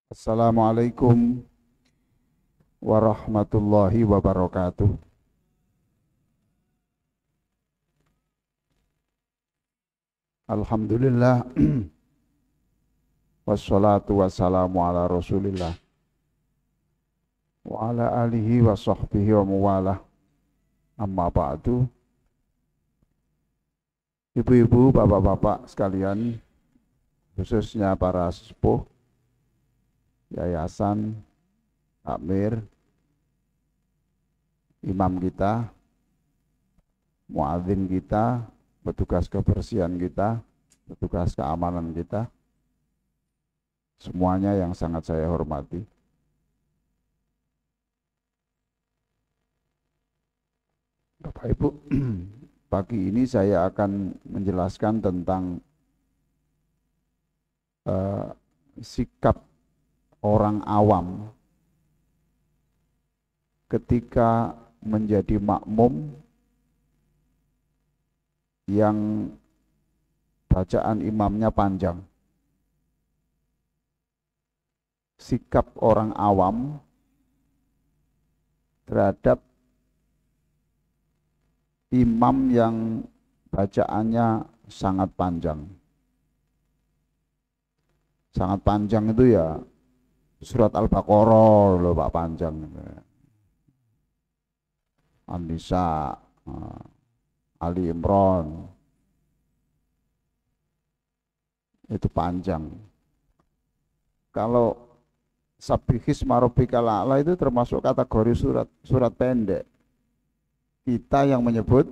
Assalamualaikum warahmatullahi wabarakatuh. Alhamdulillah wassalatu wassalamu ala Rasulillah wa ala alihi wa sahbihi wa muwalah. Amma ba'du. Ibu-ibu, bapak-bapak sekalian, khususnya para sesepuh yayasan, takmir, imam kita, muadzin kita, petugas kebersihan kita, petugas keamanan kita, semuanya yang sangat saya hormati. Bapak Ibu, pagi ini saya akan menjelaskan tentang sikap orang awam ketika menjadi makmum yang bacaan imamnya panjang. Sikap orang awam terhadap imam yang bacaannya sangat panjang. Sangat panjang itu ya surat Al-Baqarah loh Pak, panjang. An-Nisa, Ali Imran, itu panjang. Kalau Sabbihisma rabbikal a'la itu termasuk kategori surat pendek. Kita yang menyebut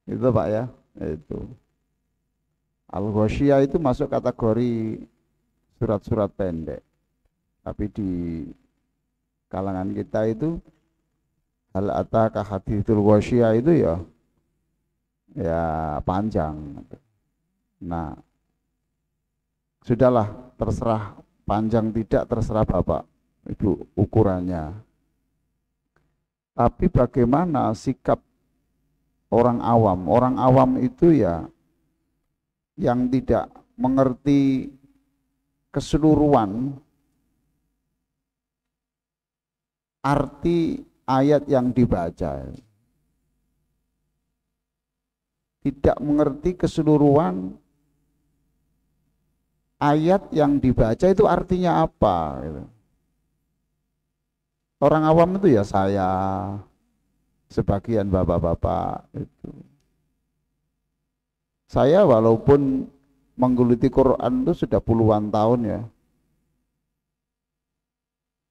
itu Pak ya, itu Al-Ghasyiyah itu masuk kategori surat-surat pendek. Tapi di kalangan kita itu hal ataka hadithul ghasyiyah itu ya panjang. Nah, sudahlah, terserah panjang tidak, terserah Bapak Ibu ukurannya. Tapi bagaimana sikap orang awam? Orang awam itu ya yang tidak mengerti keseluruhan arti ayat yang dibaca, tidak mengerti keseluruhan ayat yang dibaca itu artinya apa gitu. Orang awam itu ya saya, sebagian bapak-bapak itu. Saya walaupun menggeluti Quran itu sudah puluhan tahun ya,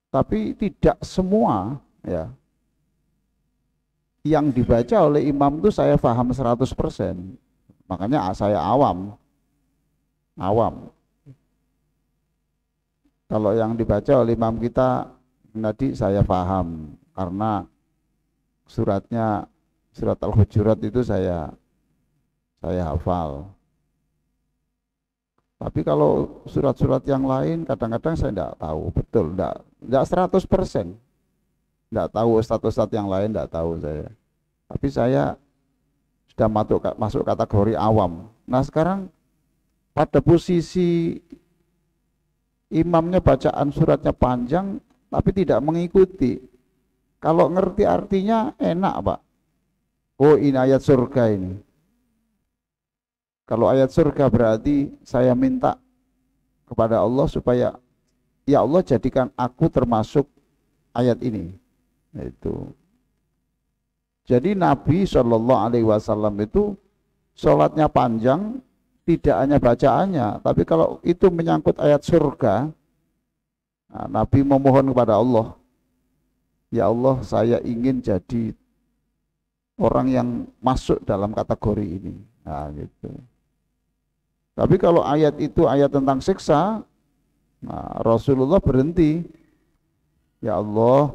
tapi tidak semua ya yang dibaca oleh imam itu saya paham 100%. Makanya saya awam. Kalau yang dibaca oleh imam kita tadi saya paham karena suratnya surat Al-Hujurat itu saya hafal. Tapi kalau surat-surat yang lain kadang-kadang saya tidak tahu betul, tidak 100%. Tidak tahu ustadz-ustadz yang lain, tidak tahu saya. Tapi saya sudah masuk kategori awam. Nah sekarang pada posisi imamnya bacaan suratnya panjang tapi tidak mengikuti. Kalau ngerti artinya enak Pak. Oh ini ayat surga ini. Kalau ayat surga berarti saya minta kepada Allah supaya ya Allah jadikan aku termasuk ayat ini. Itu. Jadi Nabi Shallallahu Alaihi Wasallam itu sholatnya panjang, tidak hanya bacaannya, tapi kalau itu menyangkut ayat surga, nah, Nabi memohon kepada Allah, ya Allah saya ingin jadi orang yang masuk dalam kategori ini. Nah, gitu. Tapi kalau ayat itu ayat tentang siksa, nah, Rasulullah berhenti. Ya Allah,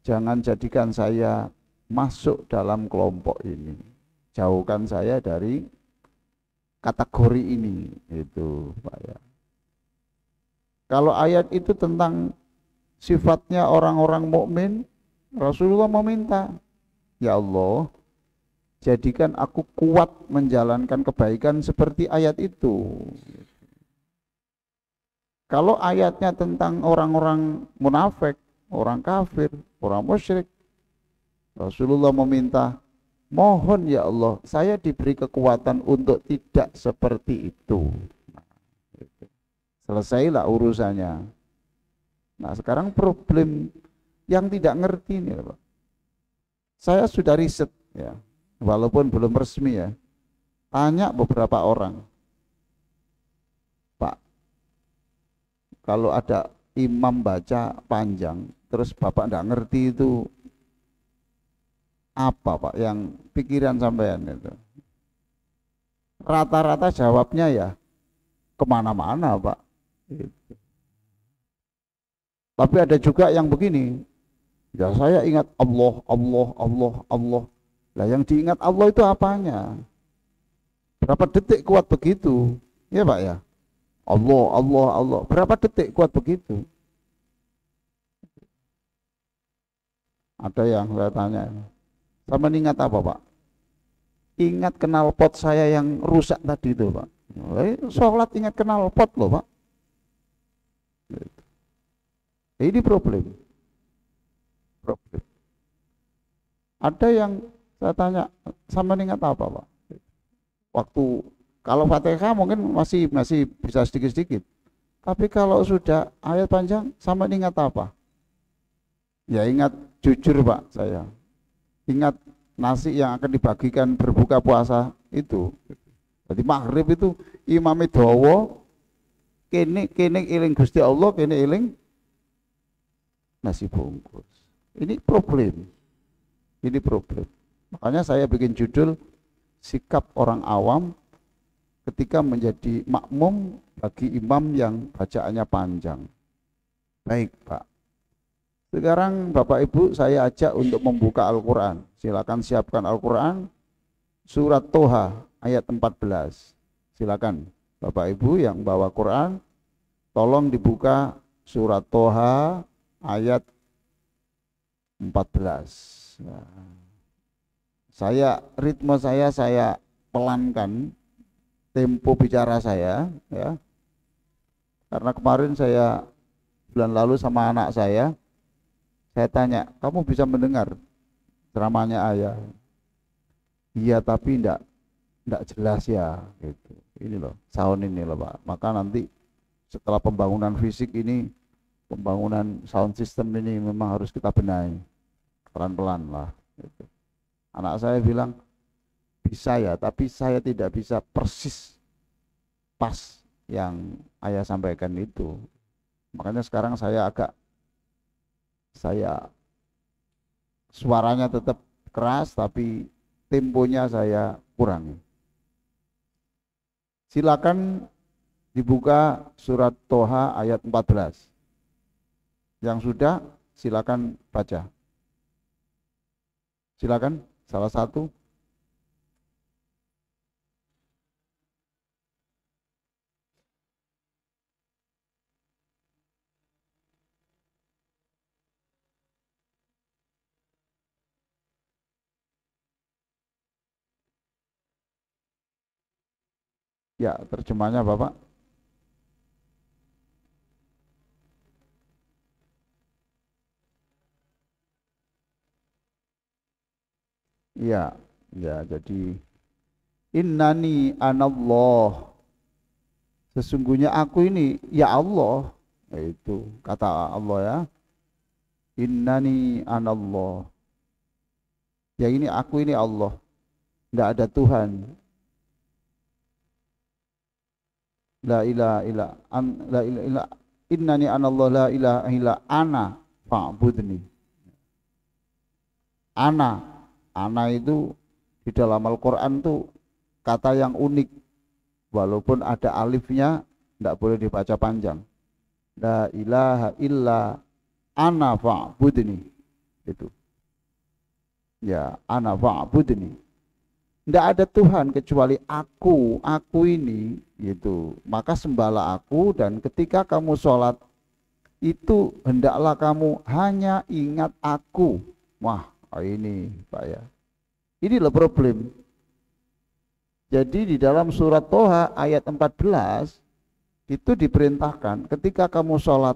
jangan jadikan saya masuk dalam kelompok ini. Jauhkan saya dari kategori ini. Itu, Pak ya. Kalau ayat itu tentang sifatnya orang-orang mukmin, Rasulullah meminta, ya Allah, jadikan aku kuat menjalankan kebaikan seperti ayat itu. Kalau ayatnya tentang orang-orang munafik, orang kafir, orang musyrik, Rasulullah meminta, mohon ya Allah, saya diberi kekuatan untuk tidak seperti itu. Selesailah urusannya. Nah, sekarang problem yang tidak ngerti ini, Pak. Saya sudah riset ya, walaupun belum resmi ya. Tanya beberapa orang, Pak, kalau ada imam baca panjang, terus Bapak tidak ngerti itu apa Pak yang pikiran sampean itu? Rata-rata jawabnya ya kemana-mana Pak. Gitu. Tapi ada juga yang begini, ya saya ingat Allah, Allah, Allah, Allah. Lah yang diingat Allah itu apanya? Berapa detik kuat begitu? Ya Pak ya. Allah, Allah, Allah. Berapa detik kuat begitu? Ada yang saya tanya, sama ingat apa Pak? Ingat knalpot saya yang rusak tadi itu Pak. Sholat ingat knalpot loh Pak. Ini problem. Ada yang saya tanya, sama ingat apa Pak? Waktu kalau Fatihah mungkin masih bisa sedikit-sedikit. Tapi kalau sudah ayat panjang, sama ingat apa? Ya ingat jujur Pak saya. Ingat nasi yang akan dibagikan berbuka puasa itu. Jadi maghrib itu imam dawa kene eling Gusti Allah, kene eling nasi bungkus. Ini problem. Ini problem. Makanya saya bikin judul sikap orang awam ketika menjadi makmum bagi imam yang bacaannya panjang. Baik Pak. Sekarang Bapak Ibu saya ajak untuk membuka Al-Quran. Silakan siapkan Al-Quran surat Toha ayat 14. Silakan Bapak Ibu yang bawa Quran, tolong dibuka surat Toha ayat 14. Nah, ritme saya pelankan tempo bicara saya ya. Karena kemarin saya bulan lalu sama anak saya tanya, kamu bisa mendengar ceramahnya ayah? Iya, tapi enggak jelas ya gitu. Ini loh, sound ini loh Pak. Maka nanti setelah pembangunan fisik ini, pembangunan sound system ini memang harus kita benahi pelan-pelan lah gitu. Anak saya bilang bisa ya, tapi saya tidak bisa persis pas yang ayah sampaikan itu. Makanya sekarang suaranya tetap keras tapi temponya saya kurangi. Silakan dibuka surat Toha ayat 14. Yang sudah silakan baca. Silakan salah satu. Ya, terjemahnya Bapak. Iya, ya jadi innani anallah. Sesungguhnya aku ini ya Allah. Itu kata Allah ya. Innani anallah. Ya ini aku ini Allah. Enggak ada Tuhan. La ilaha illa la ilaha illa innani anallah la ilaha illa ana fa'budni. Ana itu di dalam Al-Quran tuh kata yang unik, walaupun ada alifnya tidak boleh dibaca panjang. La ilaha illa ana fa'budni. Itu ya, ana fa'budni. Tidak ada Tuhan kecuali aku ini gitu. Maka sembahlah aku, dan ketika kamu sholat itu hendaklah kamu hanya ingat aku. Wah, ini Pak ya. Ini loh problem. Jadi di dalam surat Toha ayat 14 itu diperintahkan ketika kamu sholat,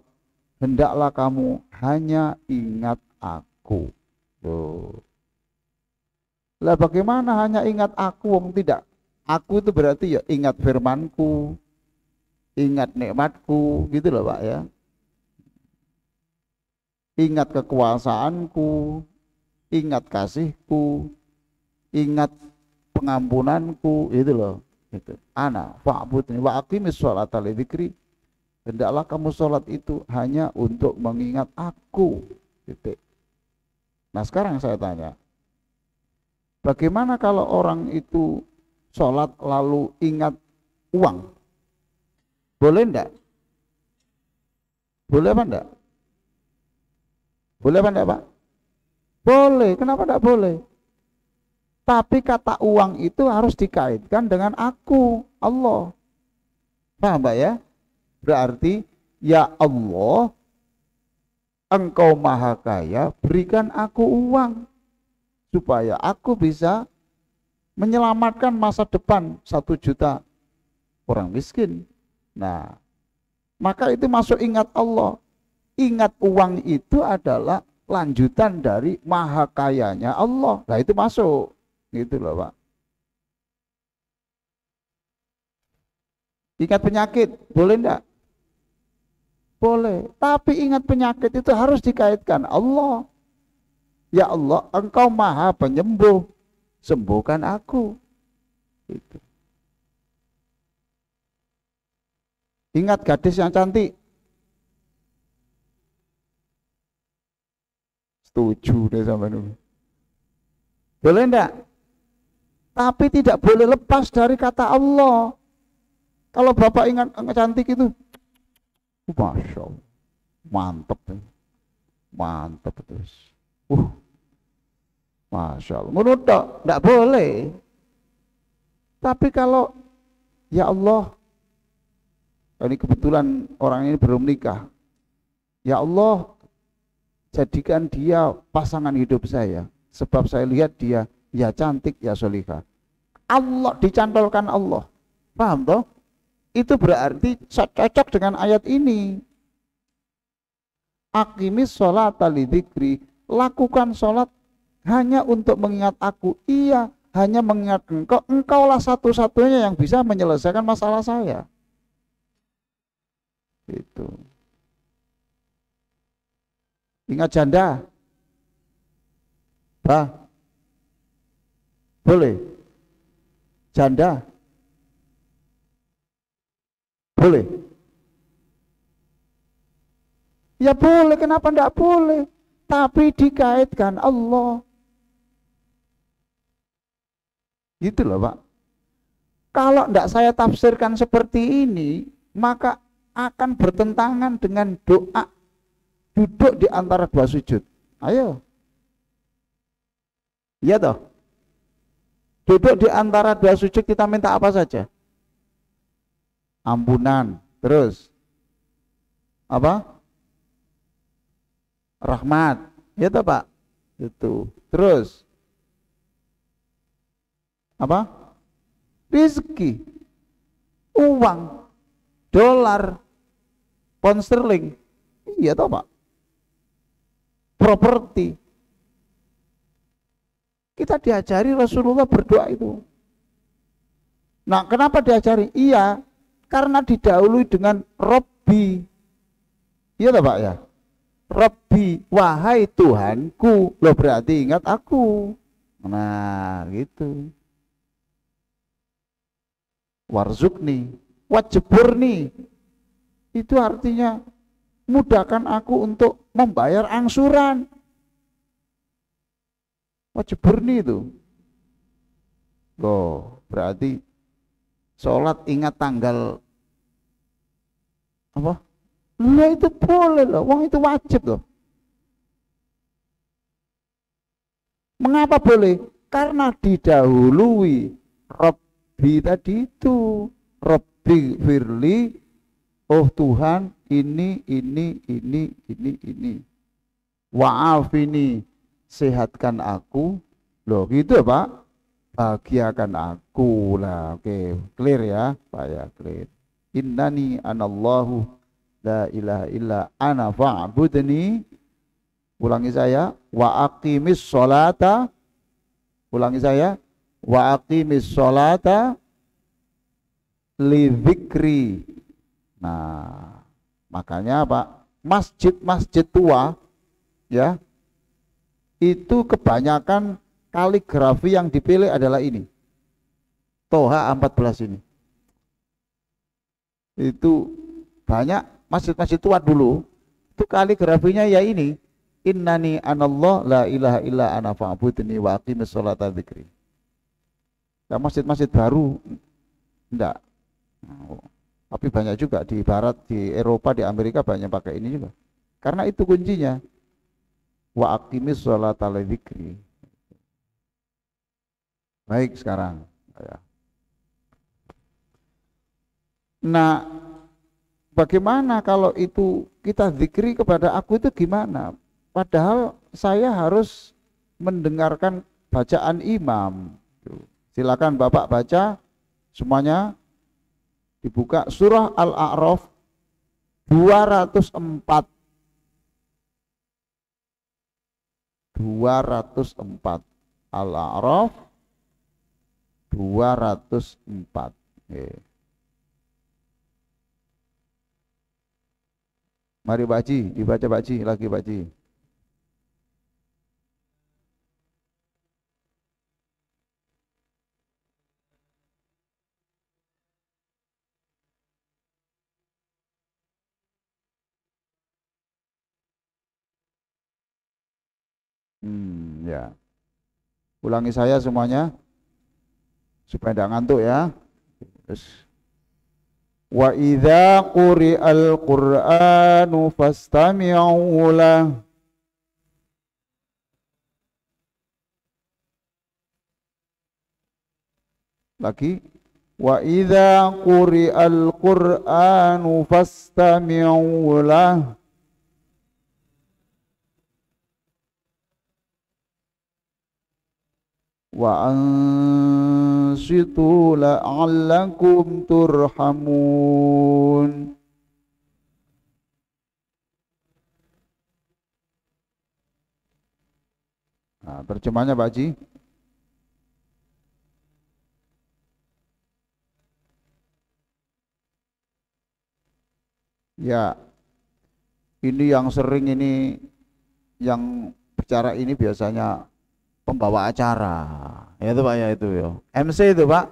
hendaklah kamu hanya ingat aku. Tuh. Lah bagaimana hanya ingat aku? Wong tidak. Aku itu berarti ya ingat firmanku, ingat nikmatku, gitu loh Pak ya. Ingat kekuasaanku, ingat kasihku, ingat pengampunanku, itu loh. Itu. Ana fa'budni wa aqimis sholata li dzikri. Hendaklah kamu sholat itu hanya untuk mengingat aku. Gitu. Nah sekarang saya tanya, bagaimana kalau orang itu sholat lalu ingat uang? Boleh enggak? Boleh apa enggak? Boleh apa enggak Pak? Boleh, kenapa enggak boleh? Tapi kata uang itu harus dikaitkan dengan aku, Allah. Paham Pak ya? Berarti, ya Allah, Engkau maha kaya, berikan aku uang. Supaya aku bisa menyelamatkan masa depan 1 juta orang miskin. Nah, maka itu masuk ingat Allah. Ingat uang itu adalah lanjutan dari maha kayanya Allah. Nah itu masuk. Gitu loh Pak. Ingat penyakit, boleh enggak? Boleh. Tapi ingat penyakit itu harus dikaitkan Allah. Ya Allah, Engkau maha penyembuh. Sembuhkan aku. Gitu. Ingat gadis yang cantik. Setuju deh sama ini. Boleh enggak? Tapi tidak boleh lepas dari kata Allah. Kalau Bapak ingat cantik itu, Masya Allah, mantep, mantep terus. Masya Allah, menurut enggak boleh. Tapi kalau, ya Allah, ini kebetulan orang ini belum nikah. Ya Allah, jadikan dia pasangan hidup saya. Sebab saya lihat dia ya cantik ya solihah. Allah dicantolkan Allah. Paham toh? Itu berarti cocok dengan ayat ini. Aqimis sholata li dzikri. Lakukan sholat hanya untuk mengingat aku. Iya, hanya mengingat engkau. Engkaulah satu-satunya yang bisa menyelesaikan masalah saya. Itu. Ingat janda. Bah, boleh. Janda, boleh. Ya boleh, kenapa enggak boleh? Tapi dikaitkan Allah. Gitu loh Pak. Kalau enggak saya tafsirkan seperti ini, maka akan bertentangan dengan doa duduk di antara 2 sujud. Ayo. Iya toh? Duduk di antara 2 sujud kita minta apa saja? Ampunan, terus apa? Rahmat, ya toh Pak? Itu. Terus apa? Rizki, uang, dolar, pound sterling, iya toh Pak? Properti. Kita diajari Rasulullah berdoa itu. Nah, kenapa diajari? Iya, karena didahului dengan Robbi. Iya toh Pak ya? Robbi, wahai Tuhanku. Loh berarti ingat aku. Nah, gitu. Warzukni, wajburni. Itu artinya mudahkan aku untuk membayar angsuran. Wajburni itu. Loh, berarti sholat ingat tanggal apa? Lah itu boleh loh, wong itu wajib loh. Mengapa boleh? Karena didahului Robbi tadi itu. Robbi firli, oh Tuhan, ini. Wa'afini, sehatkan aku, Loh gitu ya Pak? Bahagiakan aku lah. Oke, clear ya Pak ya, clear. Innani anallahu la ilaha illa ana fa'budni. Ulangi saya, wa aqimis sholata. Ulangi saya, wa aqimis sholata li dzikri. Nah, makanya Pak, masjid-masjid tua ya, itu kebanyakan kaligrafi yang dipilih adalah ini. Toha 14 ini. Itu banyak masjid-masjid tua dulu, itu kaligrafinya ya ini. Innani anallah la ilaha illa ana fa'budni wa aqimis sholata dzikri. Ya masjid-masjid baru enggak. Tapi banyak juga di barat, di Eropa, di Amerika banyak pakai ini juga. Karena itu kuncinya. Wa aqimis sholata dzikri. Baik sekarang. Nah, bagaimana kalau itu kita zikri kepada aku itu gimana? Padahal saya harus mendengarkan bacaan imam. Silakan Bapak baca semuanya, dibuka surah Al-A'raf 204. 204 Al-A'raf 204. Mari Pak Haji, dibaca Pak Haji, lagi Pak Haji. Ya. Ulangi saya semuanya supaya tidak ngantuk ya. Terus. Wa idza quri'al Qur'anu fastami'u lahu. Lagi. Wa idza quri'al Qur'anu fastami'u lahu. Wa ansitu la'allakum turhamun. Nah, terjemahnya Pak Haji. Ya, ini yang sering ini, yang bicara ini biasanya pembawa acara, ya itu Pak ya, itu ya MC itu Pak,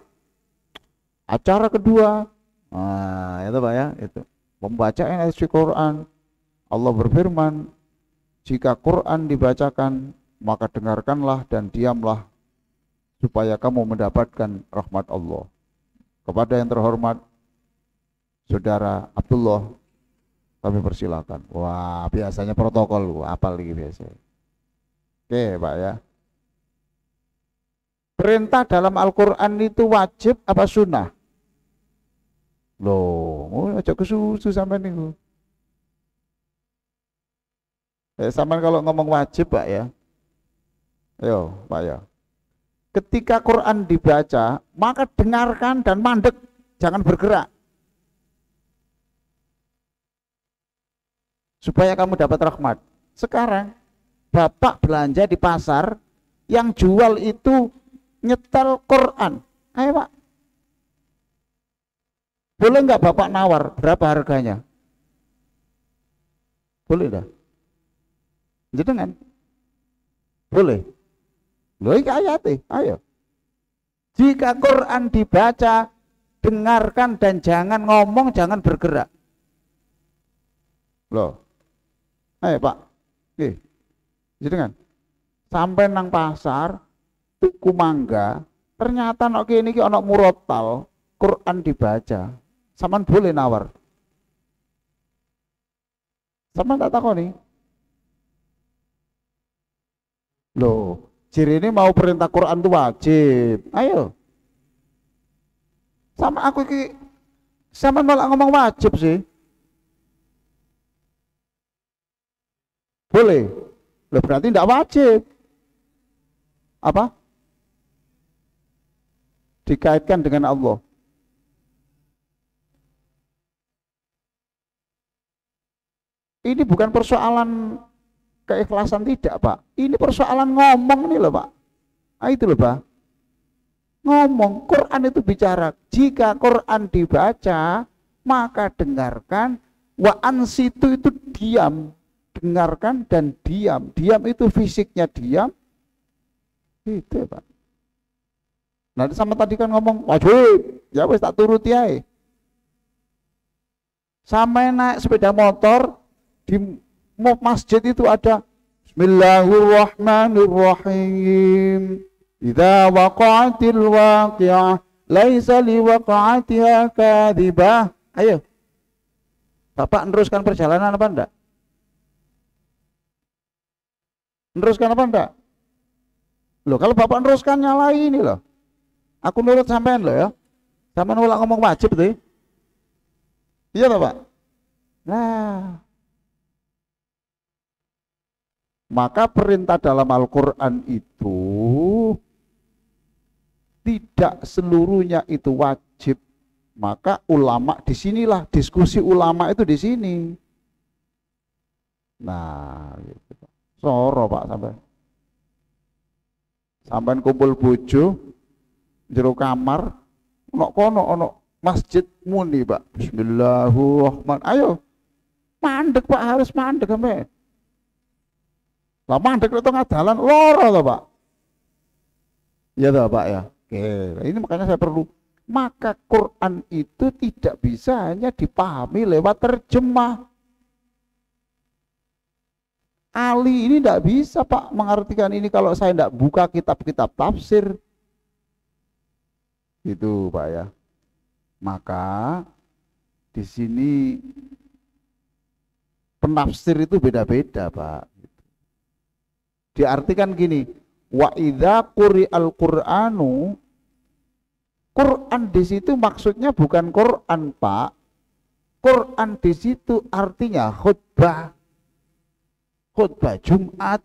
acara kedua, nah itu Pak ya, itu pembacaan ayat Quran. Allah berfirman, jika Quran dibacakan maka dengarkanlah dan diamlah supaya kamu mendapatkan rahmat Allah. Kepada yang terhormat Saudara Abdullah kami persilakan. Wah, biasanya protokol, apal lagi biasanya. Oke Pak ya. Perintah dalam Al-Quran itu wajib apa sunnah? Loh, aja kesusu sampai nih. Sampai kalau ngomong wajib Pak ya. Ayo Pak ya. Ketika Quran dibaca, maka dengarkan dan mandek, jangan bergerak. Supaya kamu dapat rahmat. Sekarang Bapak belanja di pasar, yang jual itu nyetel Quran. Ayo Pak, boleh nggak Bapak nawar berapa harganya? Boleh dah. Jangan. Boleh. Loh iki ayate, ayo. Jika Quran dibaca, dengarkan dan jangan ngomong, jangan bergerak. Loh. Ayo Pak. Nggih. Jangan. Sampai nang pasar tuku mangga, ternyata nek kene iki ana murotal, Quran dibaca. Saman boleh nawar. Saman tak takoni. Loh, ciri ini mau perintah Quran itu wajib. Ayo. Sama aku iki sama malah ngomong wajib sih. Boleh. Loh berarti tidak wajib. Apa? dikaitkan dengan Allah. Ini bukan persoalan keikhlasan tidak, Pak. Ini persoalan ngomong nih loh, Pak. Nah, itu loh, Pak. Ngomong, Quran itu bicara. Jika Quran dibaca, maka dengarkan. Wa ansitu itu diam. Dengarkan dan diam. Diam itu fisiknya diam. Itu ya, Pak. Nanti sama tadi kan ngomong wajib. Ya wis tak turuti ae. Sampai naik sepeda motor di masjid itu ada Bismillahirrahmanirrahim. Idza waqa'atil waqi'ah laisa liwaqa'atiha kadhibah. Ayo. Bapak meneruskan perjalanan apa enggak? Meneruskan apa enggak? Loh, kalau Bapak meneruskan nyalain ini loh. Aku nurut sampean loh ya. Sampean ulang ngomong wajib tuh. Iya toh, Pak? Nah, maka perintah dalam Al-Quran itu tidak seluruhnya itu wajib. Maka ulama disinilah diskusi ulama itu di sini. Nah, gitu. Soro Pak sampai. Sampai kumpul bojo jero kamar, ono kono ono masjid muni Pak. Bismillahirrahmanirrahim. Ayo. Mandek Pak, harus mandek sampai. Lah mandek itu ngadalan loro toh Pak. Ya toh Pak ya. Oke, ini makanya saya perlu. Maka Quran itu tidak bisa hanya dipahami lewat terjemah. Ali ini tidak bisa Pak mengartikan ini kalau saya tidak buka kitab-kitab tafsir. Itu Pak ya. Maka di sini penafsir itu beda-beda Pak. Diartikan gini, wa idza quri'al Qur'anu, Quran di situ maksudnya bukan Quran, Pak. Quran di situ artinya khutbah. Khutbah Jumat.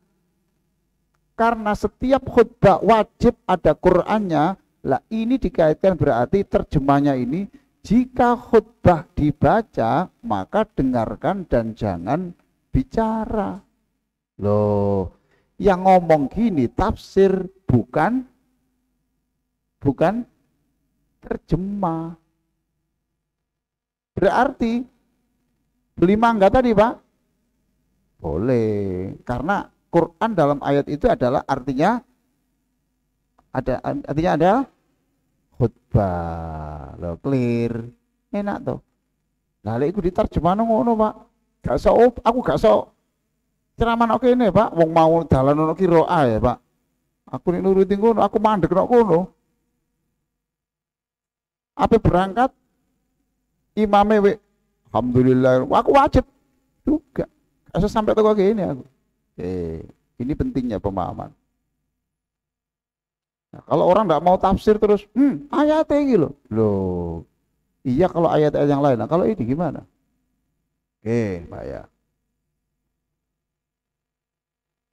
Karena setiap khutbah wajib ada Qurannya. Lah ini dikaitkan berarti terjemahnya ini, jika khutbah dibaca, maka dengarkan dan jangan bicara. Loh, yang ngomong gini tafsir, bukan terjemah. Berarti beli mangga tadi Pak boleh, karena Quran dalam ayat itu adalah artinya ada khutbah. Loh, clear, enak tuh. Nah lek iku diterjemah ngono Pak, gak iso, aku gak iso ceramah oke ini Pak, wong mau dalan ono kiroah ya Pak. Aku nek nuruti ngono, aku mandek nang kono. Apa berangkat imame we, alhamdulillah, aku wajib juga. Asal sampai toko gini aku. Ini pentingnya pemahaman. Nah, kalau orang nggak mau tafsir terus, ayatnya gitu loh. Iya kalau ayat-ayat yang lain. Nah, kalau ini gimana? Pak ya.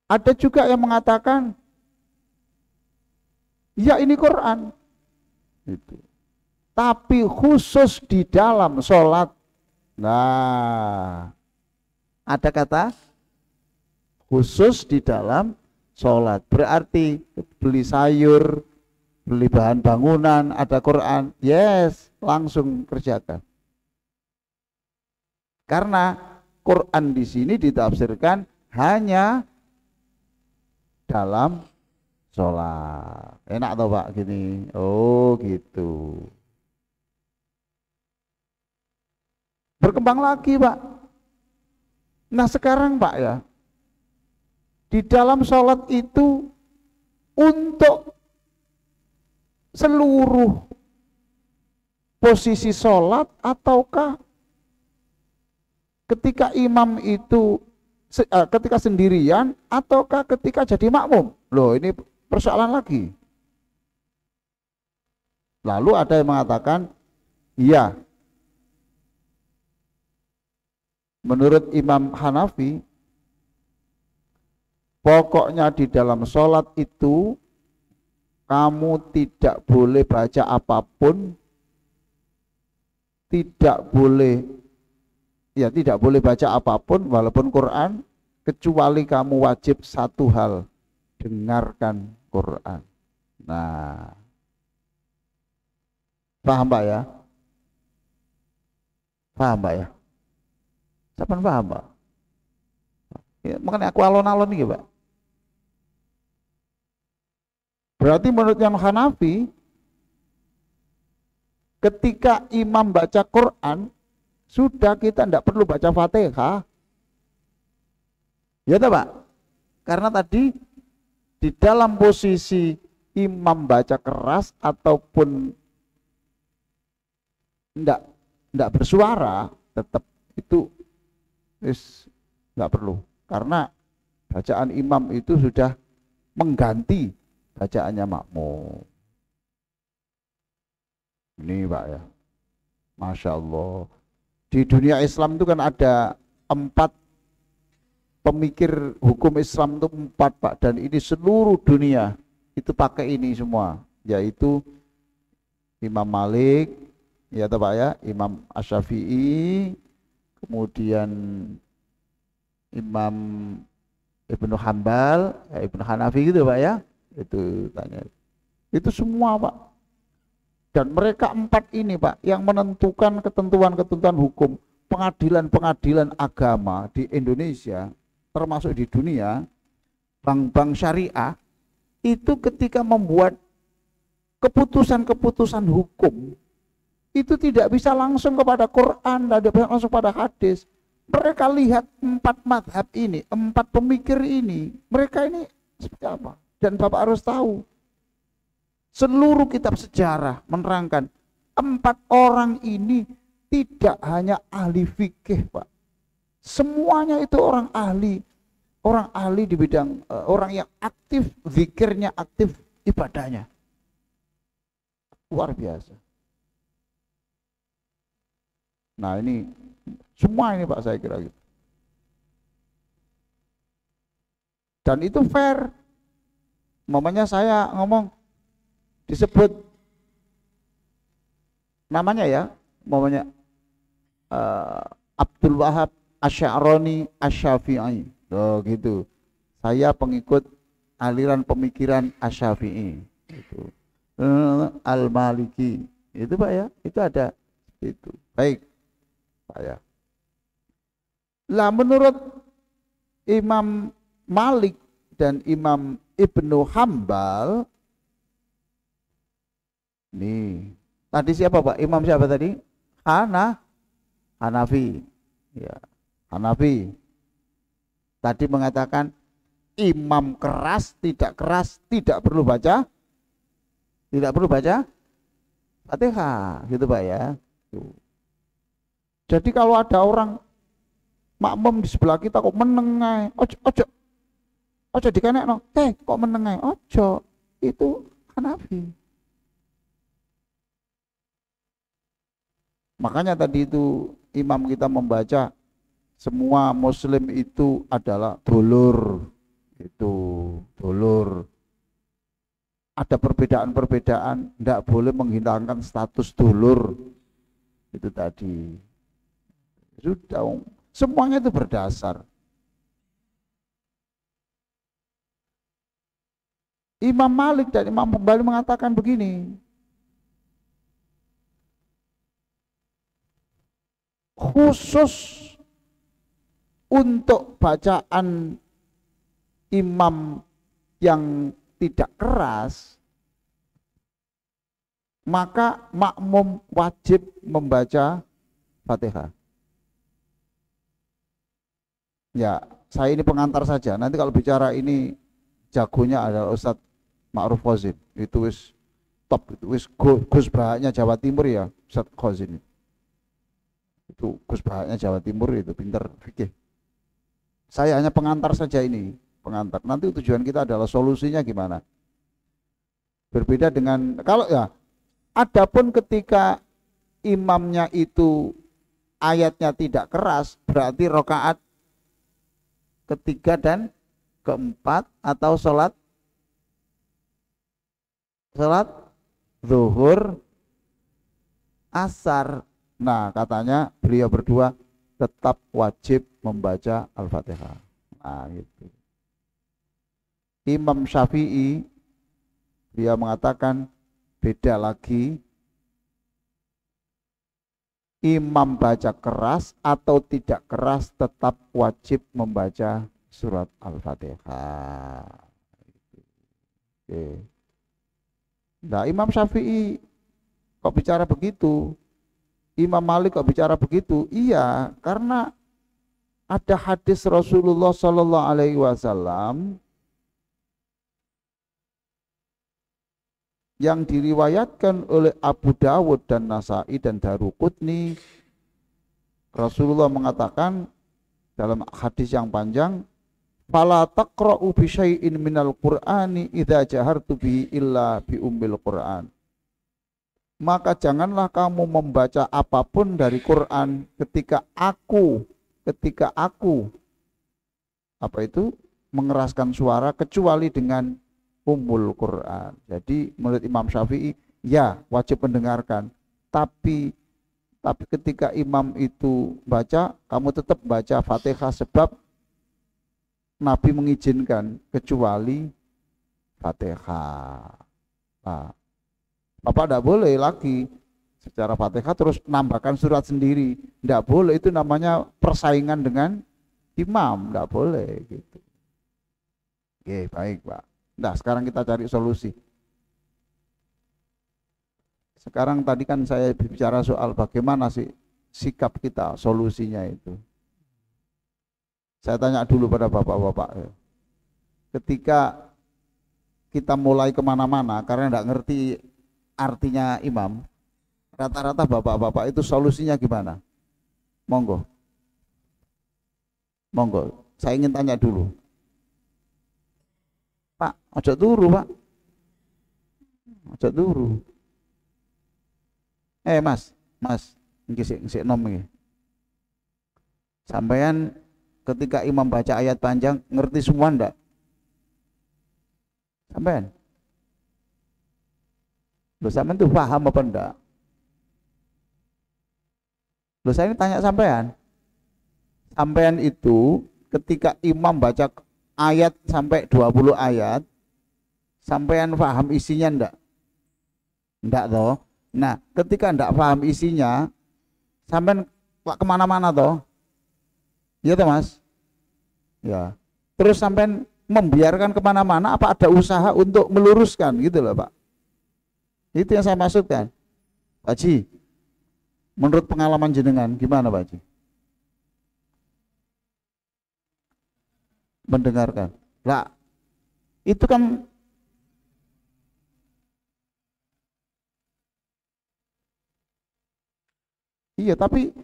Ada juga yang mengatakan, ya ini Quran. Itu. Tapi khusus di dalam sholat. Nah, ada kata khusus di dalam sholat. Berarti beli sayur, beli bahan bangunan, ada Quran. Yes, langsung kerjakan. Karena Quran di sini ditafsirkan hanya dalam sholat. Enak toh Pak gini? Oh gitu. Berkembang lagi Pak. Nah sekarang Pak ya, di dalam sholat itu untuk seluruh posisi sholat ataukah ketika imam itu ketika sendirian ataukah ketika jadi makmum? Loh ini persoalan lagi. Lalu ada yang mengatakan, iya, menurut Imam Hanafi, pokoknya di dalam sholat itu kamu tidak boleh baca apapun, tidak boleh tidak boleh baca apapun walaupun Quran, kecuali kamu wajib satu hal, dengarkan Quran. Nah, paham Pak ya? Paham Pak ya? Siapa paham Pak? Ya, makanya aku alon-alon nih Pak. Berarti menurut yang Hanafi, ketika imam baca Quran, sudah kita tidak perlu baca Fatihah. Ya tak Pak? Karena tadi di dalam posisi imam baca keras ataupun tidak bersuara, tetap itu nggak perlu. Karena bacaan imam itu sudah mengganti bacaannya makmum. Ini Pak ya, Masya Allah. Di dunia Islam itu kan ada 4 pemikir hukum Islam itu 4 Pak, dan ini seluruh dunia itu pakai ini semua, yaitu Imam Malik, ya Pak ya, Imam Asy-Syafi'i, kemudian Imam Ibnu Hambal, ya Ibnu Hanafi gitu Pak ya. Itu tanya. Itu semua Pak. Dan mereka 4 ini Pak yang menentukan ketentuan-ketentuan hukum, pengadilan-pengadilan agama di Indonesia, termasuk di dunia, bank-bank syariah, itu ketika membuat keputusan-keputusan hukum, itu tidak bisa langsung kepada Quran, tidak bisa langsung pada hadis. Mereka lihat 4 mazhab ini, 4 pemikir ini, mereka ini seperti apa. Dan Bapak harus tahu, seluruh kitab sejarah menerangkan 4 orang ini tidak hanya ahli fikih Pak, semuanya itu orang ahli di bidang orang yang aktif zikirnya, aktif ibadahnya, luar biasa. Nah ini semua ini Pak, saya kira gitu. Dan itu fair. Mamanya saya ngomong, disebut namanya ya, mamanya Abdul Wahab Asy'arani Asy-Syafi'i. Oh gitu. Saya pengikut aliran pemikiran Asy-Syafi'i. Itu. Al-Maliki. Itu Pak ya, itu ada itu. Baik. Pak ya. Lah menurut Imam Malik dan Imam Ibnu Hambal, nih tadi siapa Pak? Imam siapa tadi? Hanafi. Ya, Hanafi. Tadi mengatakan imam keras tidak perlu baca Fatihah, gitu Pak ya. Tuh. Jadi kalau ada orang makmum di sebelah kita kok menengai, ojo dikenekno, kok menengai, ojo, itu Hanafi. Makanya tadi itu imam kita membaca semua muslim itu adalah dulur, itu dulur. Ada perbedaan-perbedaan, tidak boleh menghilangkan status dulur, itu tadi. Sudah, semuanya itu berdasar. Imam Malik dan Imam Hambali mengatakan begini, khusus untuk bacaan imam yang tidak keras, maka makmum wajib membaca Fatihah. Ya, saya ini pengantar saja. Nanti kalau bicara ini jagonya adalah Ustadz Ma'ruf Khozin. Itu wis top, itu wis Gus Bahaknya Jawa Timur ya, Ustadz Khozin. Itu Gus Bahaknya Jawa Timur, itu pinter fikih. Saya hanya pengantar saja ini, pengantar. Nanti tujuan kita adalah solusinya gimana. Berbeda dengan kalau ya, adapun ketika imamnya itu ayatnya tidak keras, berarti rokaat ketiga dan keempat atau sholat Salat zuhur, asar. Nah, katanya beliau berdua tetap wajib membaca Al-Fatihah. Nah, gitu. Imam Syafi'i dia mengatakan beda lagi. Imam baca keras atau tidak keras tetap wajib membaca surat Al-Fatihah. Oke. Nah, Imam Syafi'i kok bicara begitu? Imam Malik kok bicara begitu? Iya, karena ada hadis Rasulullah Shallallahu Alaihi Wasallam yang diriwayatkan oleh Abu Dawud dan Nasai dan Daruqutni. Rasulullah mengatakan dalam hadis yang panjang, fala taqra'u bi syai'in minal qur'ani idza jahartu bihi illa bi ummil qur'an. Maka janganlah kamu membaca apapun dari Quran ketika aku apa itu mengeraskan suara kecuali dengan Ummul Quran. Jadi menurut Imam Syafi'i ya wajib mendengarkan, tapi ketika imam itu baca, kamu tetap baca Fatihah sebab Nabi mengizinkan kecuali Fatihah. Nah, Bapak tidak boleh lagi secara Fatihah terus nambahkan surat sendiri, tidak boleh, itu namanya persaingan dengan imam, tidak boleh gitu. Oke, baik Pak. Nah, sekarang kita cari solusi. Sekarang tadi kan saya bicara soal bagaimana sih sikap kita, solusinya itu. Saya tanya dulu pada bapak-bapak. Ketika kita mulai kemana-mana karena tidak ngerti artinya imam, rata-rata bapak-bapak itu solusinya gimana? Monggo. Monggo, saya ingin tanya dulu. Pak, ojo turu Pak, ojo turu. Mas, ngisik nom iki. Sampean ketika imam baca ayat panjang ngerti semua ndak? Sampean? Loh, sampean tuh paham apa ndak? Loh, saya ini tanya sampean. Sampean itu ketika imam baca ayat sampai 20 ayat, sampean paham isinya enggak? Enggak toh? Nah, ketika enggak paham isinya, sampean kemana-mana toh? Iya toh Mas? Ya. Terus sampean membiarkan kemana-mana, apa ada usaha untuk meluruskan gitu loh Pak? Itu yang saya maksudkan. Pak Haji, menurut pengalaman jenengan gimana Pak Haji? Mendengarkan. Lah, itu kan iya, tapi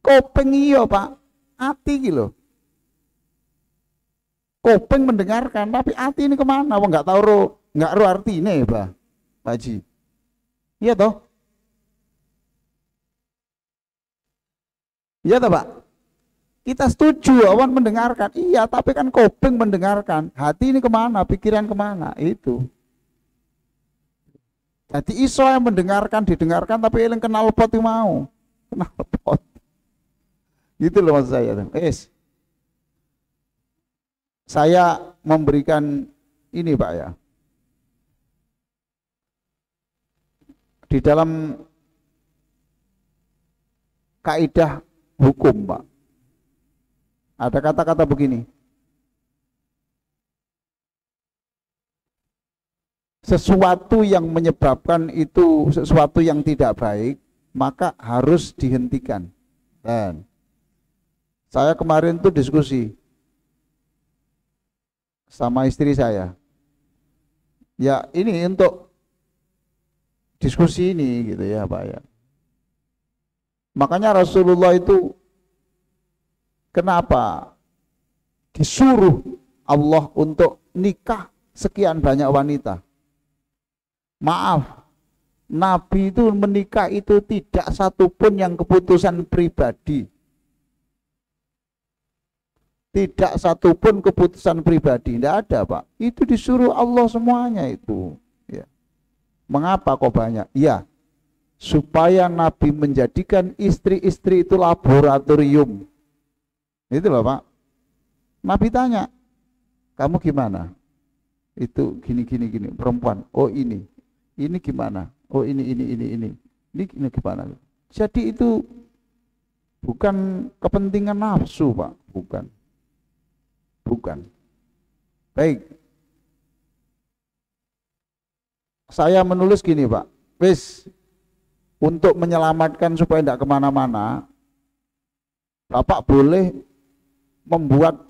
kopeng iya Pak, hati gitu. Kopeng mendengarkan, tapi hati ini kemana? Wah, nggak tahu, nggak tahu artinya ya Pak Haji. Iya toh? Iya toh Pak? Kita setuju awan mendengarkan, iya, tapi kan kopeng mendengarkan, hati ini kemana, pikiran kemana, itu. Jadi iso yang mendengarkan, didengarkan, tapi eling kenal pot mau, kenal pot. Gitu loh maksud saya. Saya memberikan ini Pak ya, di dalam kaidah hukum Pak, ada kata-kata begini, sesuatu yang menyebabkan itu sesuatu yang tidak baik, maka harus dihentikan. Dan saya kemarin tuh diskusi sama istri saya, ya ini untuk diskusi ini gitu ya Pak ya. Makanya Rasulullah itu kenapa disuruh Allah untuk nikah sekian banyak wanita? Maaf, Nabi itu menikah itu tidak satupun yang keputusan pribadi. Tidak satupun keputusan pribadi, tidak ada Pak. Itu disuruh Allah semuanya itu. Ya. Mengapa kok banyak? Iya, supaya Nabi menjadikan istri-istri itu laboratorium. Itu loh Pak. Nabi tanya, kamu gimana? Itu gini perempuan. Oh ini gimana? Oh ini gimana? Jadi itu bukan kepentingan nafsu Pak, bukan. Baik, saya menulis gini Pak, wis untuk menyelamatkan supaya tidak kemana-mana, Bapak boleh membuat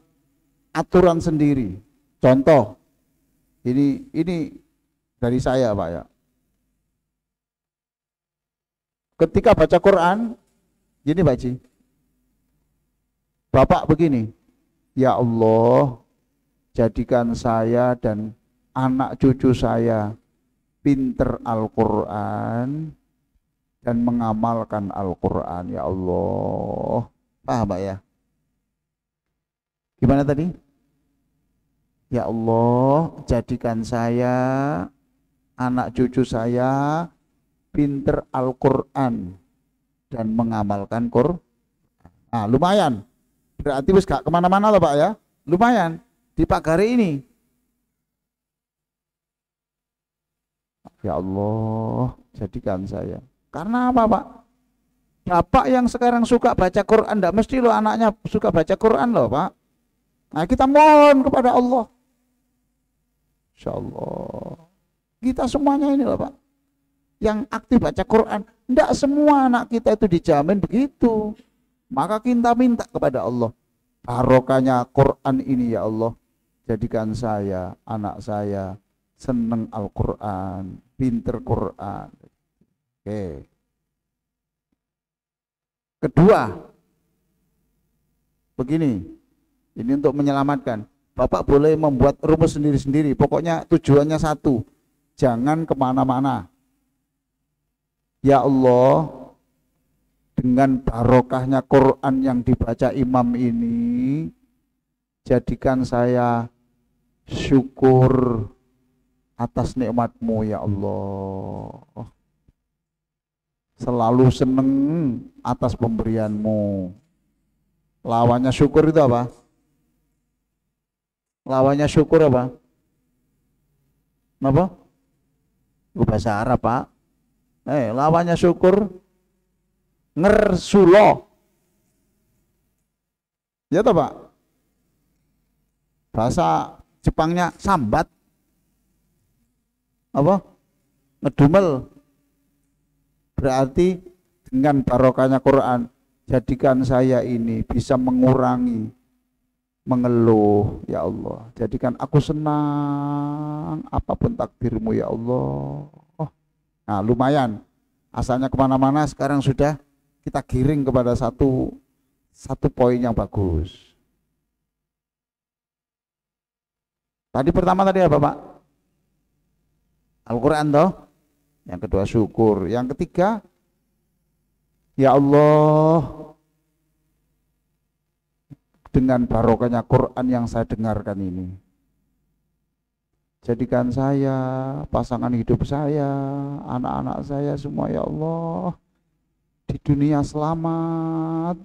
aturan sendiri. Contoh, ini dari saya Pak ya. Ketika baca Quran, gini Pak Ji, Bapak begini, ya Allah, jadikan saya dan anak cucu saya pinter Al-Quran dan mengamalkan Al-Quran, ya Allah. Paham Pak ya? Gimana tadi? Ya Allah, jadikan saya, anak cucu saya pinter Al-Quran dan mengamalkan Quran. Nah, lumayan. Berarti wis gak kemana-mana loh Pak ya. Lumayan. Di pagari ini. Ya Allah, jadikan saya. Karena apa Pak? Bapak yang sekarang suka baca Quran, tidak mesti loh anaknya suka baca Quran loh Pak. Nah kita mohon kepada Allah. Insya Allah. Kita semuanya ini loh Pak. Yang aktif baca Quran. Tidak semua anak kita itu dijamin begitu. Maka kita minta kepada Allah. Barokahnya Quran ini ya Allah. Jadikan saya, anak saya seneng Al-Quran, pinter Quran. Oke. Kedua, begini, ini untuk menyelamatkan. Bapak boleh membuat rumus sendiri-sendiri. Pokoknya tujuannya satu, jangan kemana-mana. Ya Allah, dengan barokahnya Quran yang dibaca imam ini, jadikan saya syukur atas nikmat-Mu ya Allah. Selalu seneng atas pemberian-Mu. Lawannya syukur itu apa? Lawannya syukur apa? Apa? Itu bahasa Arab Pak. Lawannya syukur ngersulo. Ya toh Pak? Bahasa Jepangnya sambat. Apa? Ngedumel. Berarti dengan barokahnya Quran, jadikan saya ini bisa mengurangi mengeluh ya Allah. Jadikan aku senang apapun takdirmu ya Allah. Nah lumayan. Asalnya kemana-mana sekarang sudah kita giring kepada satu poin yang bagus. Tadi pertama tadi apa Pak? Al-Quran toh. Yang kedua syukur. Yang ketiga, ya Allah, dengan barokahnya Quran yang saya dengarkan ini, jadikan saya, pasangan hidup saya, anak-anak saya semua ya Allah, di dunia selamat,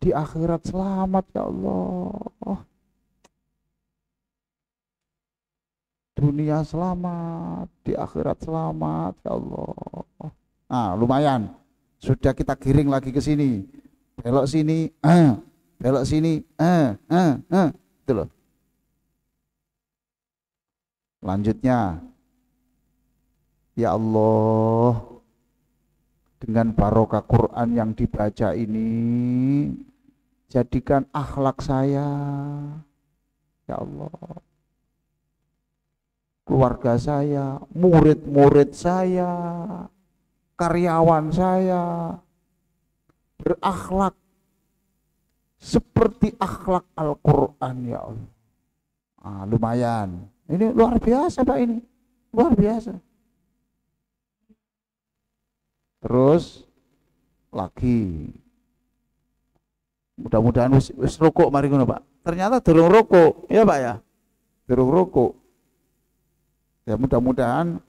di akhirat selamat ya Allah. Dunia selamat, di akhirat selamat ya Allah. Nah lumayan, sudah kita giring lagi ke sini, belok sini, belok sini, itu loh. Lanjutnya, ya Allah, dengan barokah Quran yang dibaca ini, jadikan akhlak saya, ya Allah, keluarga saya, murid-murid saya, karyawan saya berakhlak seperti akhlak Al-Quran ya Allah. Lumayan. Ini luar biasa Pak ini. Luar biasa. Terus lagi. Mudah-mudahan wis rokok mari ngono Pak. Ternyata durung rokok, ya Pak ya. Durung rokok. Ya mudah-mudahan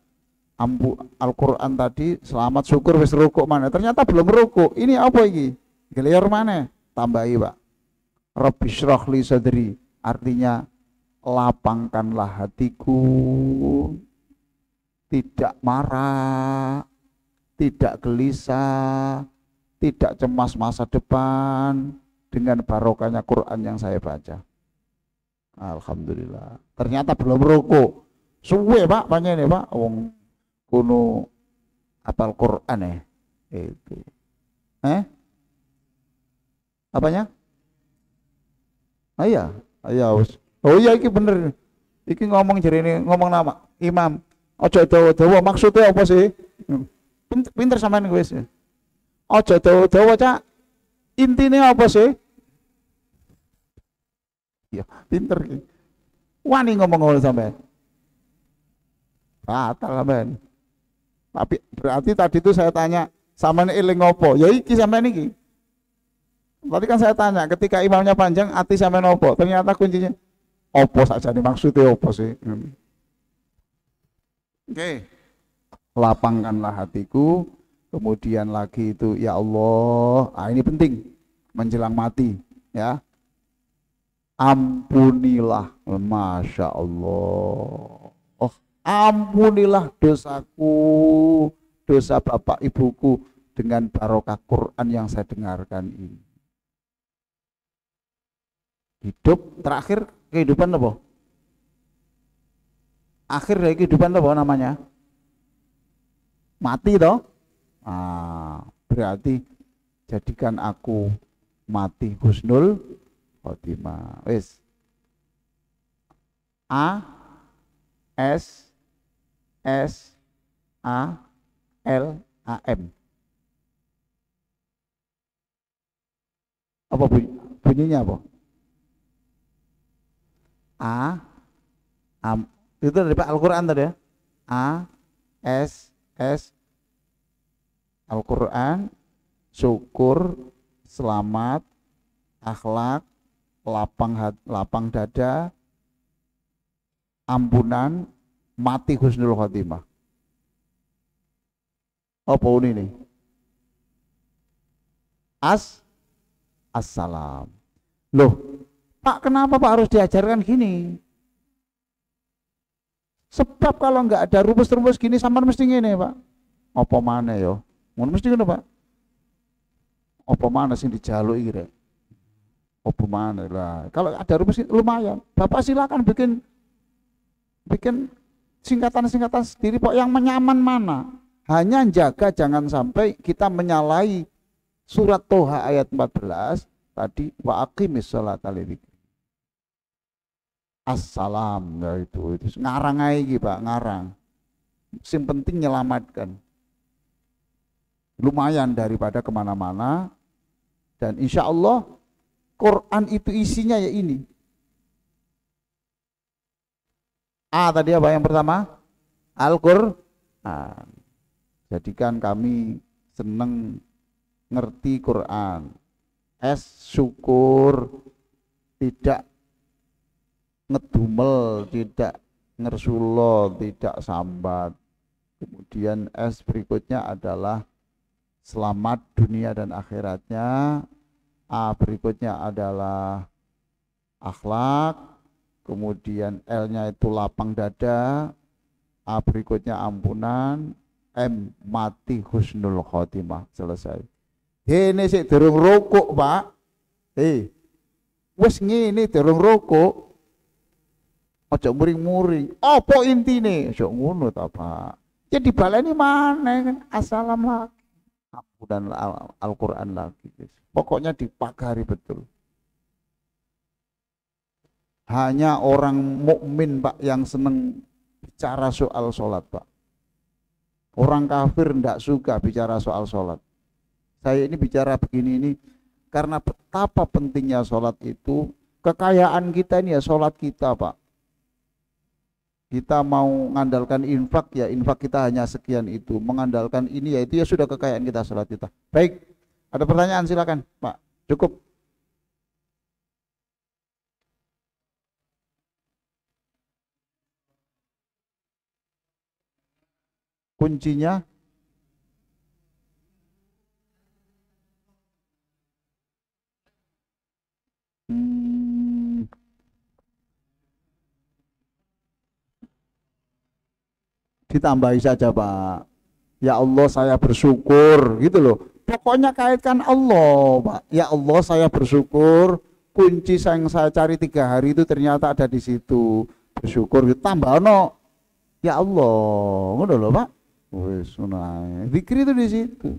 Al-Quran tadi selamat syukur wis rukuk mana, ternyata belum rukuk. Ini apa ini? Geliar mana? Tambahi Pak. Rabbi syrah li sadri, artinya lapangkanlah hatiku, tidak marah, tidak gelisah, tidak cemas masa depan dengan barokahnya Quran yang saya baca. Alhamdulillah. Ternyata belum rukuk. Suwe Pak, banyak ini Pak. Wong kuno apal Quran ya. Itu. Apanya? Ah iya, iya wis. Oh iya iki bener. Iki ngomong jadi ini ngomong nama Imam. Ojo dawa-dawa maksudnya apa sih? Pinter sampean wis. Ojo dawa-dawa Cak. Intinya apa sih? Ya, pinter iki. Wani ngomong-ngomong sampean. Batal sampean. Tapi berarti tadi itu saya tanya sampean eling ngopo? Ya iki sampean iki. Tadi kan saya tanya, ketika imamnya panjang, ati sampean opo? Ternyata kuncinya opo saja nih, maksudnya opo sih? Oke. Lapangkanlah hatiku, kemudian lagi itu ya Allah, ini penting menjelang mati, ya. Ampunilah, masya Allah. Oh, ampunilah dosaku, dosa bapak ibuku dengan barokah Quran yang saya dengarkan ini. Hidup terakhir kehidupan apa? Akhir dari kehidupan apa namanya? Mati toh? Berarti jadikan aku mati husnul khotimah. Wis. A S S A L A M. Apa bunyinya apa? Itu dari Pak Al-Quran tadi ya. A S S Al-Quran, syukur, selamat, akhlak, lapang dada, ampunan, mati husnul khotimah. Apa ini nih? Assalam. Loh, Pak, kenapa Pak harus diajarkan gini? Sebab kalau nggak ada rumus-rumus gini sama mesti gini Pak. Apa mana yo? Mesti gini Pak. Apa mana sih dijaluk ini? Apa mana lah? Kalau ada rumus lumayan. Bapak silakan bikin singkatan-singkatan sendiri Pak yang menyaman mana. Hanya jaga jangan sampai kita menyalahi surat Toha ayat 14 tadi wa aqimis sholata lidzikri. Assalam, ya itu ngarang aja Pak, ngarang. Yang penting menyelamatkan. Lumayan daripada kemana-mana. Dan insya Allah Quran itu isinya ya ini. Tadi apa yang pertama? Al-Quran. Jadikan kami seneng ngerti Quran. Syukur, tidak ngedumel, tidak ngersulo, tidak sambat. Kemudian berikutnya adalah selamat dunia dan akhiratnya. Berikutnya adalah akhlak. Kemudian L-nya itu lapang dada. Berikutnya ampunan. Mati husnul khotimah. Selesai. Ini sih durung rukuk Pak. Wes ngene durung rukuk. Ojo muring-muring. Apa intine? Ojo ngono ta, Pak. Ya dibaleni mana kan assalam lagi. Dan Al-Qur'an lagi. Pokoknya dipagari betul. Hanya orang mukmin Pak yang seneng bicara soal sholat Pak. Orang kafir ndak suka bicara soal sholat. Saya ini bicara begini ini karena betapa pentingnya sholat itu. Kekayaan kita ini ya sholat kita Pak. Kita mau mengandalkan infak ya infak kita hanya sekian itu. Mengandalkan ini ya itu ya sudah kekayaan kita sholat kita. Baik, ada pertanyaan silakan Pak. Cukup. kuncinya hmm, ditambahi saja Pak. Ya Allah saya bersyukur gitu loh. Pokoknya kaitkan Allah Pak. Ya Allah saya bersyukur kunci yang saya cari 3 hari itu ternyata ada di situ. Bersyukur gitu. Tambah no. Ya Allah, ngono lho Pak. Wis ngono ae. Zikir itu di situ.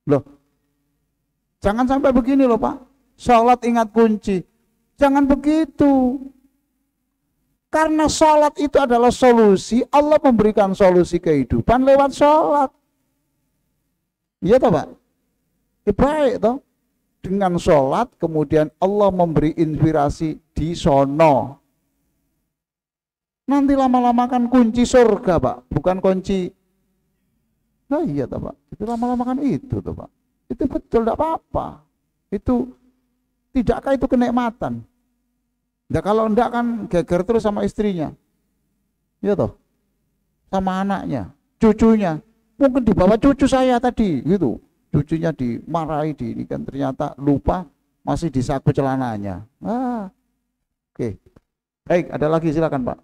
Loh, jangan sampai begini loh Pak. Salat ingat kunci. Jangan begitu. Karena sholat itu adalah solusi, Allah memberikan solusi kehidupan lewat sholat. Iya toh Pak? Baik toh. Dengan sholat kemudian Allah memberi inspirasi di sono. Nanti lama-lama kan kunci surga Pak, bukan kunci. Nah iya toh Pak, itu lama-lama kan itu toh Pak. Itu betul, tidak apa-apa. Itu tidakkah itu kenikmatan? Nah kalau enggak kan geger terus sama istrinya. Ya toh. Sama anaknya, cucunya. Mungkin dibawa cucu saya tadi gitu. Cucunya dimarahi ini kan ternyata lupa masih di saku celananya. Oke. Baik, ada lagi silakan Pak.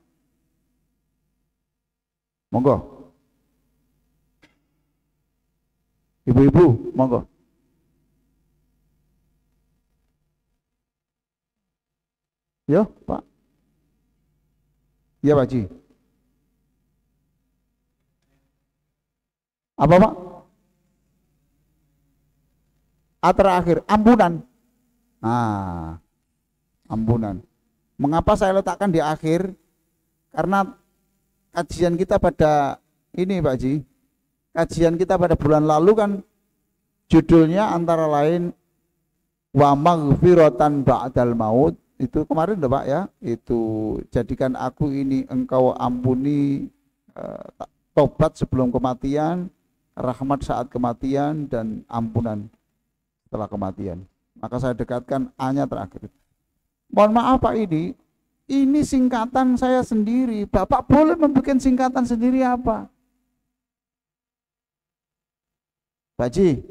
Monggo. Ibu-ibu, monggo. Yo, Pak. Iya, Pak Ji. Apa, Pak? Terakhir, ampunan. Nah, ampunan. Mengapa saya letakkan di akhir? Karena kajian kita pada ini, Pak Ji. Kajian kita pada bulan lalu kan judulnya antara lain wa maghfiratan ba'dal maut. Itu kemarin loh Pak ya, itu jadikan aku ini engkau ampuni, tobat sebelum kematian, rahmat saat kematian, dan ampunan setelah kematian. Maka saya dekatkan A-nya terakhir. Mohon maaf Pak, ini singkatan saya sendiri. Bapak boleh membuat singkatan sendiri apa? Pak Ji,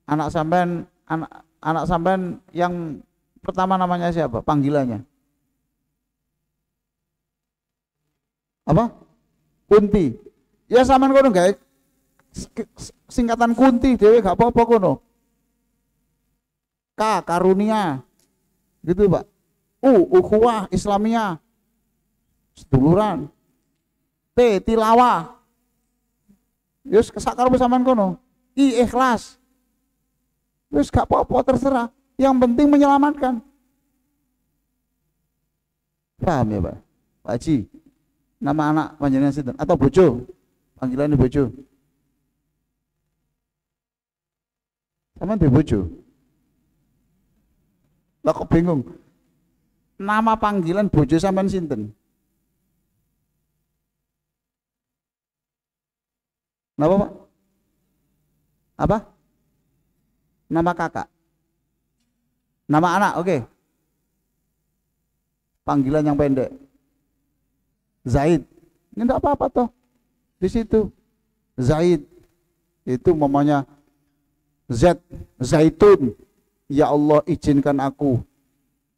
anak sampean yang pertama namanya siapa? Panggilannya? Apa? Kunti. Ya sampean kono guys. Singkatan Kunti dhewe gak apa-apa kono. K karunia. Gitu, Pak. Ukhuwah Islamiyah. Seduluran. T tilawah. Yus kesakar sampean kono. I ikhlas. Yus gak apa-apa terserah. Yang penting menyelamatkan. Paham ya Pak? Pak Haji, nama anak panjenengan sinten? Atau bojo? Panggilannya bojo. Sama di bojo. Lah kok bingung? Nama panggilan bojo sampean sinten? Napa Pak? Apa? Nama kakak? Nama anak, oke. Panggilan yang pendek. Zaid. Ini enggak apa-apa toh. Di situ. Zaid. Itu mamanya Zaitun. Ya Allah izinkan aku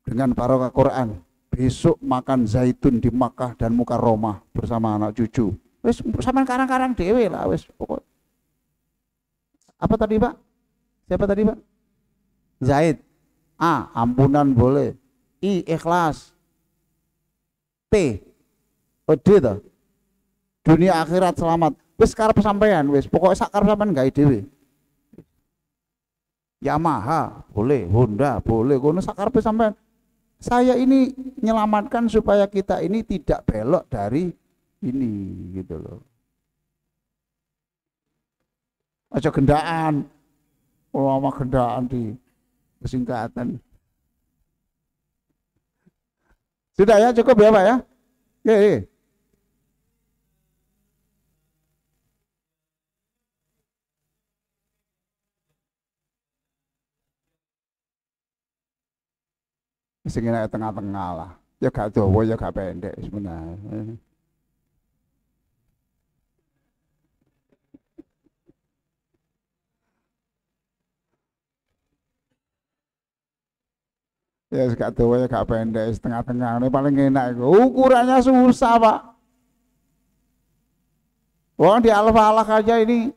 dengan barokah Quran besok makan zaitun di Makkah dan Mukarramah bersama anak cucu. Wes sampean karang-karang dhewe lah wes pokok. Apa tadi Pak? Siapa tadi Pak? Zaid. A. Ampunan boleh. I. Ikhlas. T. D toh. Dunia akhirat selamat. Wis karep sampean wis. Pokoknya sak karep sampean gawe dhewe. Yamaha boleh, Honda boleh. Kono sak karepe sampean. Saya ini menyelamatkan supaya kita ini tidak belok dari ini gitu loh. Aja gendaan. Ulama gendaan di kesingkatan. Sudah ya, cukup ya Pak ya. Oke. Sing enak tengah-tengah lah. Ya gak dawa ya gak pendek sebenarnya. Ya gak dawa ya gak pendek, setengah-tengah ini paling enak itu. Ukurannya susah, Pak. Wong di Al-Falah aja ini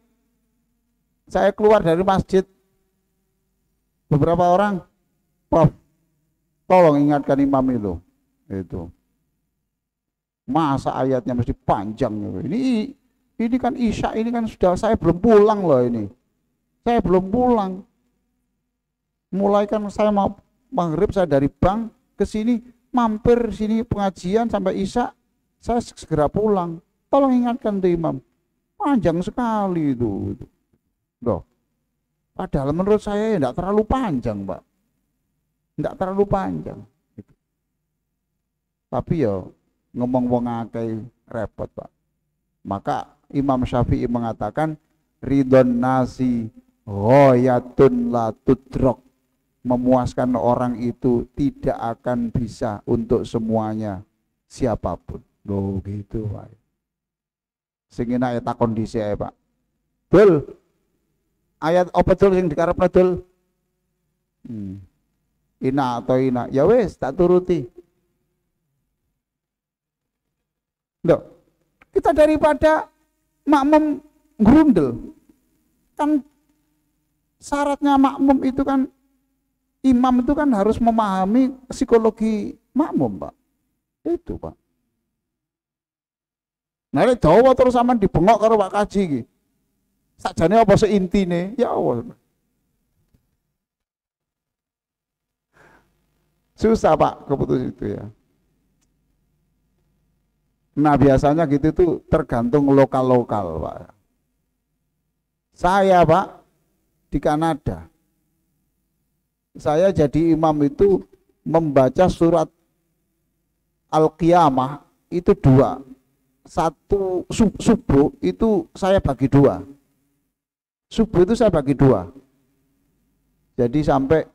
saya keluar dari masjid beberapa orang, Prof, tolong ingatkan imam itu. Itu. Masa ayatnya mesti panjang gitu. Ini kan Isya ini kan sudah saya belum pulang loh ini. Saya belum pulang. Mulai kan saya mau maghrib saya dari bank ke sini mampir sini pengajian sampai Isya saya segera pulang. Tolong ingatkan tuh imam. Panjang sekali itu. Loh. Padahal menurut saya tidak terlalu panjang, Pak. Tidak terlalu panjang. Gitu. Tapi ya ngomong wong akeh repot, Pak. Maka Imam Syafi'i mengatakan ridon nasi ghoyatun la tudrok. Memuaskan orang itu tidak akan bisa untuk semuanya siapapun. Loh gitu, Pak. Sing enak ya takon dhisik ae, Pak. Dul. Ayat apa dul sing dikarepna dul? Ina atau ina. Ya wes tak turuti. Loh, kita daripada makmum grundel. Kan syaratnya makmum itu kan imam itu kan harus memahami psikologi makmum, Pak. Itu, Pak. Nah, nek dawa terus sampean dibengok karo Pak Kaji iki. Sakjane apa seintine? Ya Allah. Susah, Pak, keputusan itu ya. Nah, biasanya gitu tuh tergantung lokal-lokal, Pak. Saya, Pak, di Kanada. Saya jadi imam itu membaca surat Al-Qiyamah itu dua. Satu subuh itu saya bagi dua. Subuh itu saya bagi dua. Jadi sampai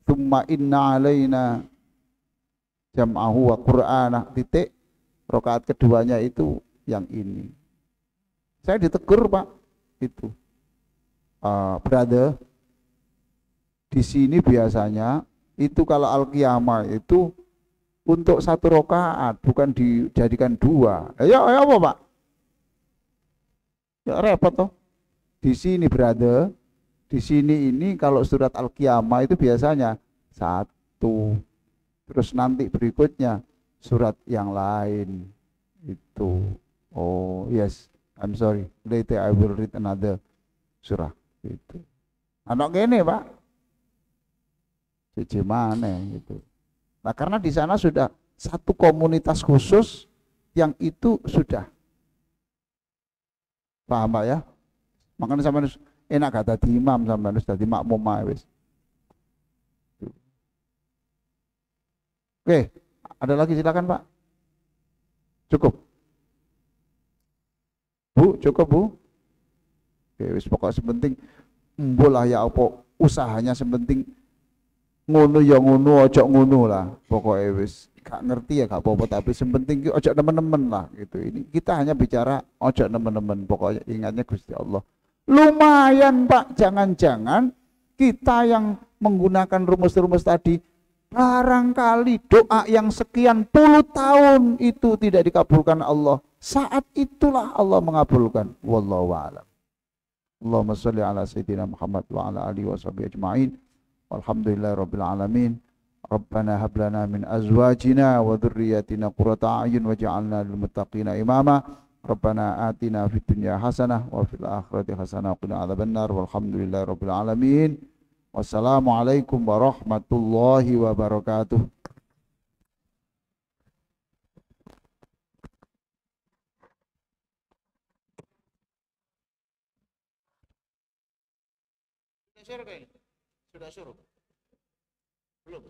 tsumma inna alaina jam'ahu wa qur'ana titik rakaat keduanya itu yang ini. Saya ditegur, Pak, itu. Brother, di sini biasanya itu kalau al-qiyamah itu untuk satu rakaat bukan dijadikan dua. Ya apa, Pak? Ya repot toh. Di sini brother, di sini ini kalau surat al-qiyamah itu biasanya satu. Terus nanti berikutnya surat yang lain itu. Oh yes, I'm sorry. Later I will read another surah itu. Anak gini, Pak. Cici mana gitu. Nah, karena di sana sudah satu komunitas khusus yang itu sudah paham, Pak ya. Makanya sampai enak kata di imam sampai harus jadi makmum wis. Oke, ada lagi silakan, Pak. Cukup. Bu, cukup, Bu. Oke, wis pokok sepenting mbolah ya apa usahanya sepenting ngono ya ngono ojo ngono lah. Pokoknya wis gak ngerti ya gak apa-apa tapi sepenting ojo teman-teman lah gitu. Ini kita hanya bicara ojo teman-teman. Pokoknya ingatnya Gusti Allah. Lumayan, Pak, jangan-jangan kita yang menggunakan rumus-rumus tadi barangkali doa yang sekian puluh tahun itu tidak dikabulkan Allah. Saat itulah Allah mengabulkan. Wallahu a'lam. Allahumma sholli ala sayyidina Muhammad wa ala alihi washabihi ajma'in. Walhamdulillahirabbil alamin. Rabbana hab lana min azwajina wa dhurriyyatina qurrata a'yun waj'alna lil muttaqina imama. Rabbana atina fid dunya hasanah wa fil akhirati hasanah wa qina adzabannar. Walhamdulillahirabbil alamin. Wassalamualaikum warahmatullahi wabarakatuh. Sudah suruh? Belum?